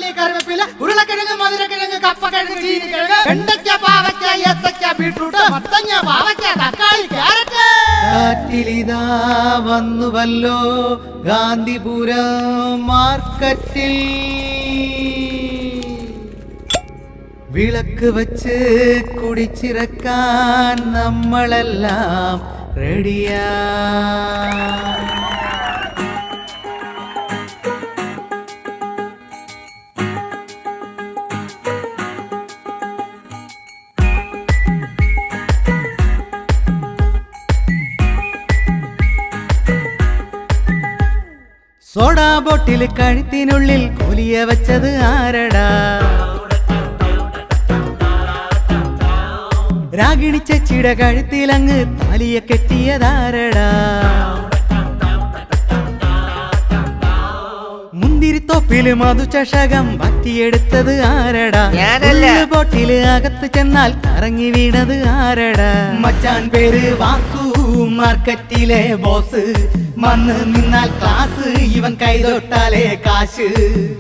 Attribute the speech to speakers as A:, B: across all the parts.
A: മല്ലി കറിവേപ്പില ഉരുളക്കിഴങ്ങ് മധുരക്കിഴങ്ങ് കപ്പക്കിഴങ്ങ് ചീനിക്കിഴങ്ങ് വെണ്ടയ്ക്ക പാവയ്ക്ക ഏത്തയ്ക്ക ബീട്രൂട്ട് മത്തങ്ങ പാവയ്ക്ക തക്കാളി ക്യാരറ്റ്.
B: കാറ്റിലിതാ വന്നുവല്ലോ ഗാന്ധിപുരം മാർക്കറ്റിൽ വിളക്ക് വച്ച് കുടിച്ചിറക്കാൻ നമ്മളെല്ലാം റെഡിയാ. സോഡാ ബോട്ടിൽ കഴുത്തിനുള്ളിൽ കൊലിയ വെച്ചത് ആരടാ? രാഗിണി ചേച്ചിയുടെ കഴുത്തിലങ്ങ് താലിയ കെട്ടിയതാരടാ? മുന്തിരിത്തോപ്പില് മധുചഷകം വറ്റിയെടുത്തത് ആരടാ? ബോട്ടില് അകത്ത് ചെന്നാൽ കറങ്ങി വീണത് ആരടാ? മച്ചാൻ പേര് വാസു, മാർക്കറ്റിലെ ബോസ്. വന്ന് നിന്നാൽ ക്ലാസ്, ഇവൻ കൈതൊട്ടാലേ കാശ്.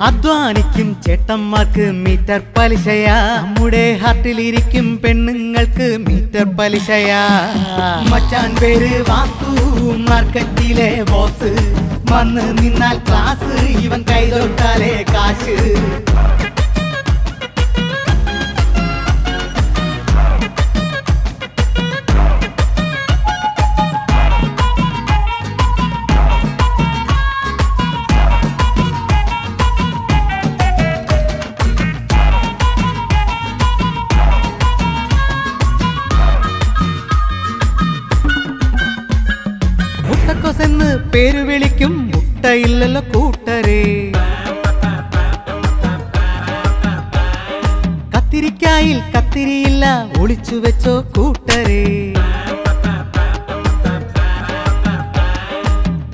B: അധ്വാനിക്കും ചേട്ടന്മാർക്ക് മീറ്റർ പലിശയാ, നമ്മുടെ ഹാർട്ടിലിരിക്കും പെണ്ണുങ്ങൾക്ക് മീറ്റർ പലിശയാ. മച്ചാൻ പേര് വാസു, മാർക്കറ്റിലെ ബോസ്. വന്ന് നിന്നാൽ ക്ലാസ്, ഇവൻ കൈതൊട്ടാലേ കാശ്. മുട്ടക്കൊസെന്ന് പേര് വിളിക്കും, മുട്ടയില്ലല്ലോ കൂട്ടരെ. കത്തിരിക്കായിൽ കത്തിരിയില്ല, ഒളിച്ചു വെച്ചോ കൂട്ടരെ.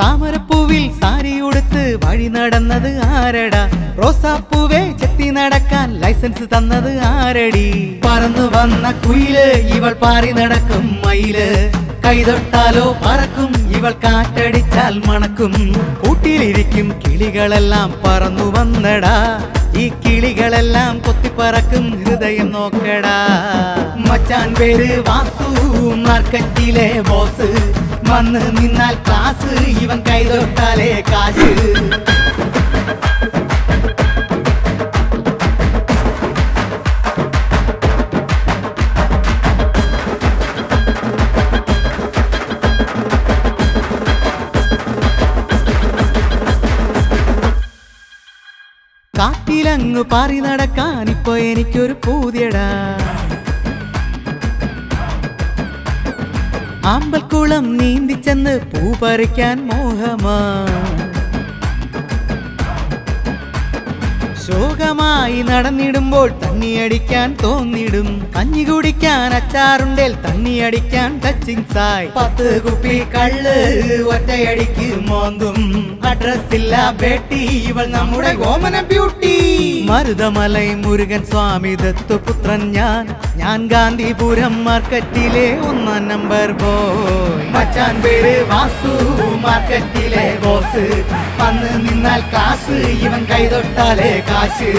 B: താമരപ്പൂവിൽ സാരി ഉടുത്ത് വഴി നടന്നത് ആരടാ? റോസാപ്പൂവേ ചെത്തി നടക്കാൻ ലൈസൻസ് തന്നത് ആരടി? പറന്നു വന്ന കുയില്, ഇവൾ പാറി നടക്കും മയില്. കൈതൊട്ടാലോ പറക്കും, ഇവൾ കാറ്റടിച്ചാൽ മണക്കും. കൂട്ടിലിരിക്കും കിളികളെല്ലാം പറന്നു വന്നടാ, ഈ കിളികളെല്ലാം കൊത്തിപ്പറക്കും ഹൃദയം നോക്കടാ. മച്ചാൻ പേര് വാസു, മാർക്കറ്റിലെ ബോസ്. വന്ന് നിന്നാൽ ക്ലാസ്, ഇവൻ കൈതൊട്ടാലേ കാശ്. കാട്ടിലങ്ങ് പാറി നടക്കാൻ ഇപ്പൊ എനിക്കൊരു പൂതിയടാ. ആമ്പൽക്കുളം നീന്തിച്ചെന്ന് പൂ പറിക്കാൻ മോഹമാ. ശോകമായി നടന്നിടുമ്പോൾ തണ്ണിയടിക്കാൻ തോന്നിടും. കഞ്ഞി കുടിക്കാൻ അച്ചാറുണ്ടേൽ തണ്ണിയടിക്കാൻ ടച്ചിങ്സായി. 10 കുപ്പി കള്ള് ഒറ്റയടിക്ക് മോന്തും. അഡ്രസ്സില്ല ബേട്ടി, ഇവൾ നമ്മുടെ ഓമന ബ്യൂട്ടി. മരുതമലൈ മുരുകൻ സ്വാമി ദത്തുപുത്രൻ ഞാൻ ഗാന്ധിപുരം മാർക്കറ്റിലെ 1 നമ്പർ ബോയ്. മച്ചാൻ പേര് വാസു, മാർക്കറ്റിലെ ബോസ്. വന്ന് നിന്നാൽ ക്ലാസ്, ഇവൻ കൈതൊട്ടാലേ കാശ്.